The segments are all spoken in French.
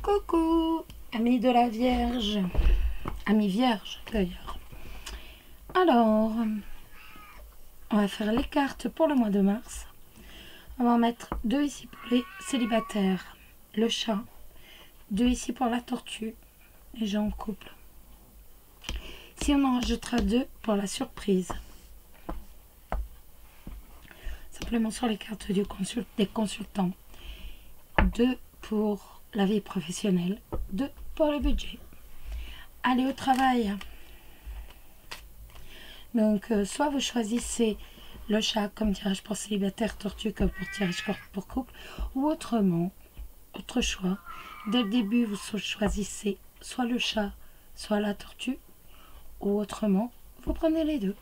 Coucou, amis de la Vierge, amis vierges d'ailleurs. Alors, on va faire les cartes pour le mois de mars. On va en mettre 2 ici pour les célibataires, le chat, 2 ici pour la tortue, les gens en couple. Si on en rajoutera 2 pour la surprise. Simplement sur les cartes des consultants. 2 pour la vie professionnelle, 2 pour le budget. Allez au travail. Donc, soit vous choisissez le chat comme tirage pour célibataire, tortue comme pour tirage pour couple, ou autrement, autre choix. Dès le début, vous choisissez soit le chat, soit la tortue, ou autrement, vous prenez les 2.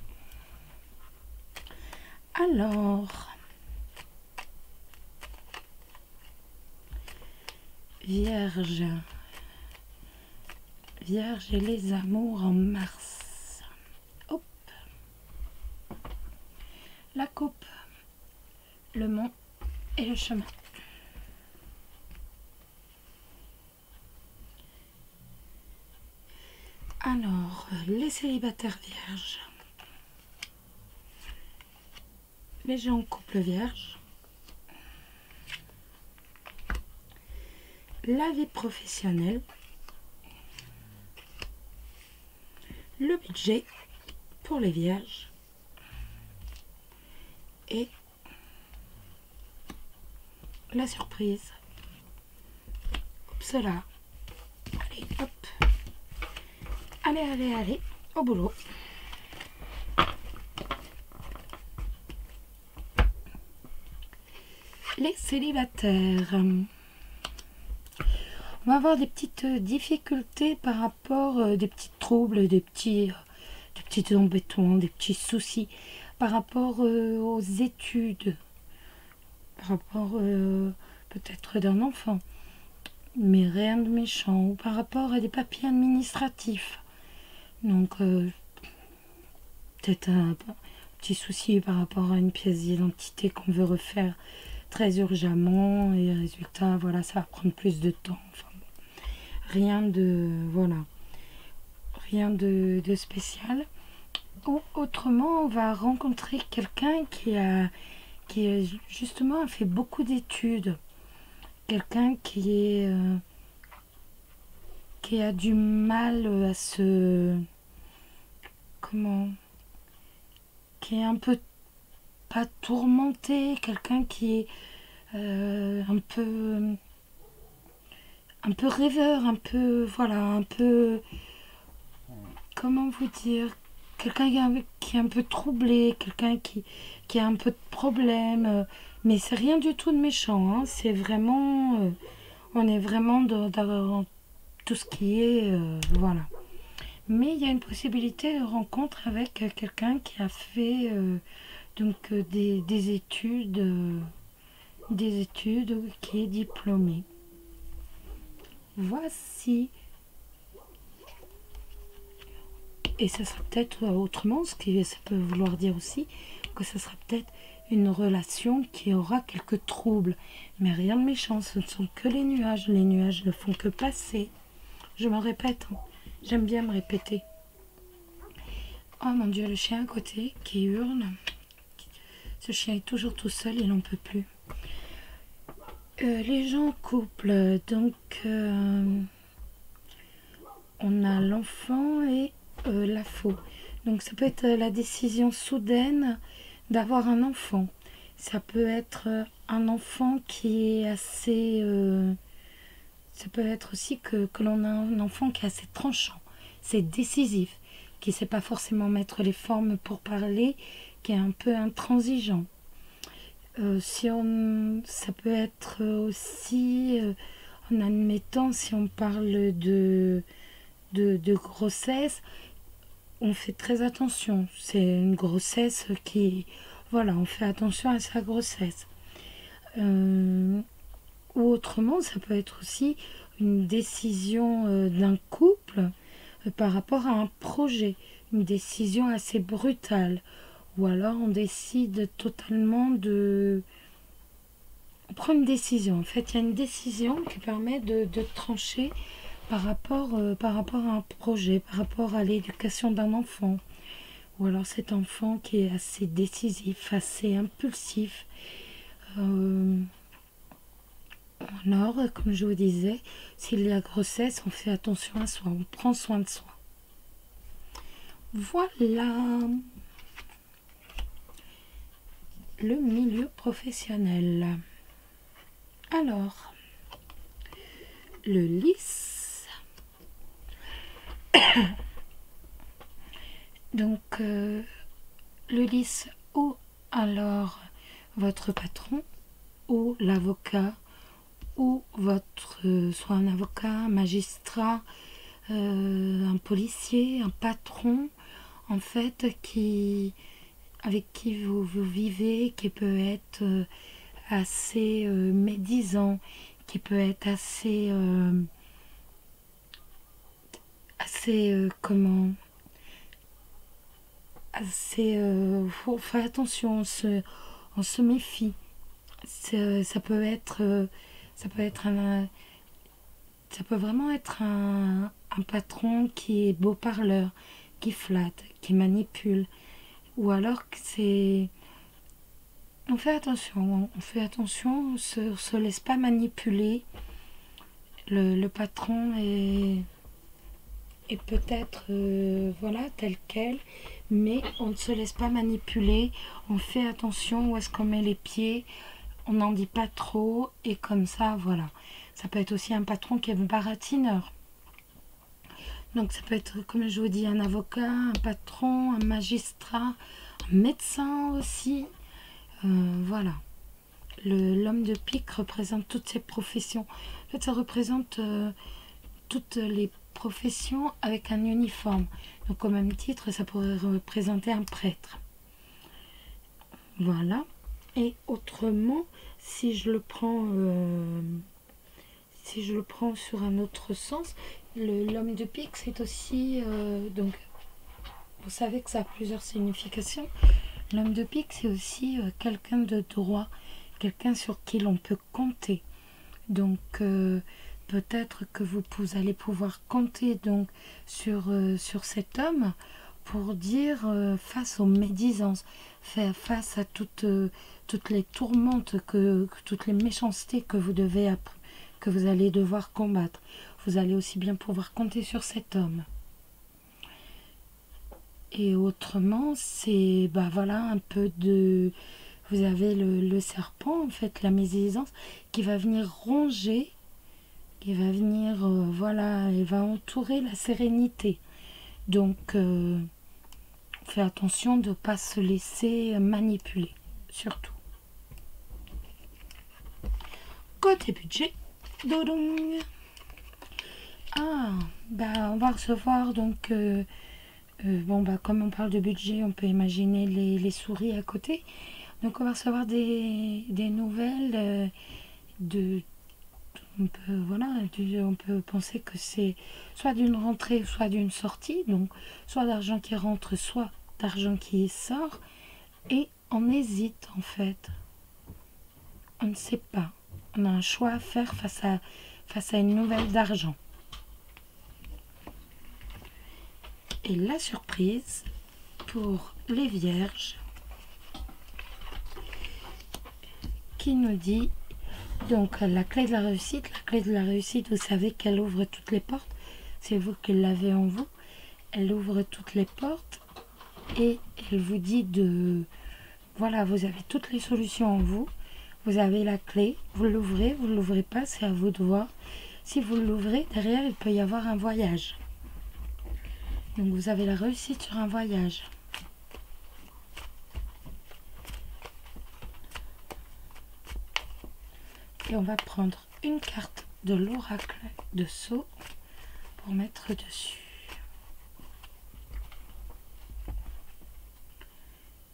Alors, Vierge, Vierge et les amours en mars. Hop. La coupe, le mont et le chemin. Alors, les célibataires vierges, les gens en couple vierge, la vie professionnelle, le budget pour les vierges et la surprise. Hop, cela. Allez, hop. Allez, allez, allez, au boulot. Les célibataires. On va avoir des petites difficultés par rapport, des petits troubles, des petits embêtements, des petits soucis par rapport aux études, par rapport peut-être d'un enfant, mais rien de méchant, ou par rapport à des papiers administratifs. Donc, peut-être un petit souci par rapport à une pièce d'identité qu'on veut refaire très urgemment, et résultat, voilà, ça va prendre plus de temps. Enfin, rien de, voilà, rien de spécial. Ou autrement, on va rencontrer quelqu'un qui justement a fait beaucoup d'études, quelqu'un qui a du mal à se, qui est un peu pas tourmenté, quelqu'un qui est un peu rêveur, un peu, voilà, un peu, comment vous dire, quelqu'un qui est un peu troublé, quelqu'un qui a un peu de problème, mais c'est rien du tout de méchant, hein, c'est vraiment, on est vraiment dans tout ce qui est, voilà. Mais il y a une possibilité de rencontre avec quelqu'un qui a fait donc des études, qui est diplômé. Voici. Et ça sera peut-être autrement, ce que ça peut vouloir dire aussi que ça sera peut-être une relation qui aura quelques troubles. Mais rien de méchant, ce ne sont que les nuages. Les nuages ne font que passer. Je me répète, hein. J'aime bien me répéter. Oh mon Dieu, le chien à côté qui hurle. Ce chien est toujours tout seul, il n'en peut plus. Les gens en couple, donc on a l'enfant et la faux. Donc ça peut être la décision soudaine d'avoir un enfant. Ça peut être un enfant qui est assez... ça peut être aussi que l'on a un enfant qui est assez tranchant. C'est décisif, qui ne sait pas forcément mettre les formes pour parler, qui est un peu intransigeant. Ça peut être aussi, en admettant, si on parle de grossesse, on fait très attention. C'est une grossesse qui, voilà, on fait attention à sa grossesse. Ou autrement, ça peut être aussi une décision d'un couple par rapport à un projet, une décision assez brutale. Ou alors on décide totalement de on prend une décision. En fait, il y a une décision qui permet de trancher par rapport à un projet, par rapport à l'éducation d'un enfant. Ou alors cet enfant qui est assez décisif, assez impulsif. Euh, alors, comme je vous disais, s'il y a grossesse, on fait attention à soi, on prend soin de soi. Voilà le milieu professionnel. Alors, le lys. Donc, le lys ou alors votre patron ou l'avocat ou votre soit un avocat, un magistrat, un policier, un patron en fait avec qui vous vivez, qui peut être assez médisant, qui peut être assez comment assez faut faire attention, on se méfie. Ça peut être ça peut être ça peut vraiment être un patron qui est beau parleur, qui flatte, qui manipule, ou alors que c'est on fait attention, se laisse pas manipuler. Le patron est peut-être voilà tel quel, mais on ne se laisse pas manipuler, on fait attention où est-ce qu'on met les pieds, on n'en dit pas trop, et comme ça, voilà. Ça peut être aussi un patron qui est baratineur. Donc ça peut être, comme je vous dis, un avocat, un patron, un magistrat, un médecin aussi. Voilà. L'homme de pique représente toutes ces professions. En fait, ça représente toutes les professions avec un uniforme. Donc au même titre, ça pourrait représenter un prêtre. Voilà. Et autrement, si je le prends sur un autre sens, l'homme de pique, c'est aussi donc vous savez que ça a plusieurs significations. L'homme de pique, c'est aussi quelqu'un de droit, quelqu'un sur qui l'on peut compter. Donc peut-être que vous allez pouvoir compter donc sur cet homme pour dire face aux médisances, faire face à toutes les tourmentes, toutes les méchancetés que que vous allez devoir combattre. Vous allez aussi bien pouvoir compter sur cet homme. Et autrement, c'est voilà un peu de... Vous avez le serpent, en fait, la médisance, qui va venir ronger, qui va venir, voilà, et va entourer la sérénité. Donc, faites attention de ne pas se laisser manipuler, surtout. Côté budget, dodong. Ah, on va recevoir donc... comme on parle de budget, on peut imaginer les souris à côté. Donc, on va recevoir des nouvelles on peut penser que c'est soit d'une rentrée, soit d'une sortie. Donc, soit d'argent qui rentre, soit d'argent qui sort. Et on hésite, en fait. On ne sait pas. On a un choix à faire face à une nouvelle d'argent. Et la surprise pour les vierges qui nous dit donc la clé de la réussite. La clé de la réussite, vous savez qu'elle ouvre toutes les portes. C'est vous qui l'avez en vous. Elle ouvre toutes les portes et elle vous dit voilà, vous avez toutes les solutions en vous. Vous avez la clé, vous l'ouvrez, vous ne l'ouvrez pas, c'est à vous de voir. Si vous l'ouvrez, derrière, il peut y avoir un voyage. Donc vous avez la réussite sur un voyage. Et on va prendre une carte de l'oracle de Sceaux pour mettre dessus.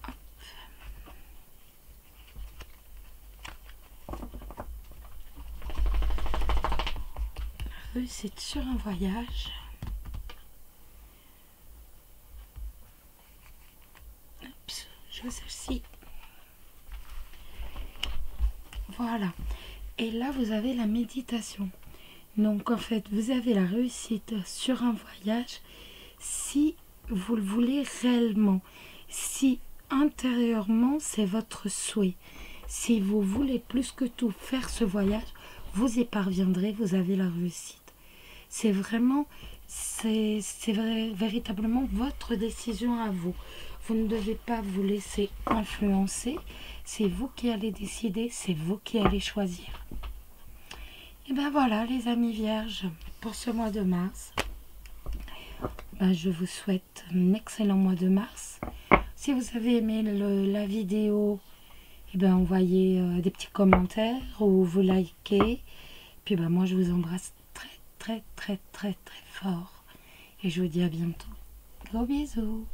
Hop. La réussite sur un voyage. Oups, je veux celle-ci. Voilà. Et là, vous avez la méditation. Donc, en fait, vous avez la réussite sur un voyage si vous le voulez réellement. Si intérieurement, c'est votre souhait. Si vous voulez plus que tout faire ce voyage, vous y parviendrez, vous avez la réussite. C'est vraiment, véritablement votre décision à vous. Vous ne devez pas vous laisser influencer. C'est vous qui allez décider, c'est vous qui allez choisir. Et ben voilà les amis vierges, pour ce mois de mars. Je vous souhaite un excellent mois de mars. Si vous avez aimé la vidéo, envoyez des petits commentaires ou vous likez. Puis moi je vous embrasse très très très très très fort. Et je vous dis à bientôt. Gros bisous.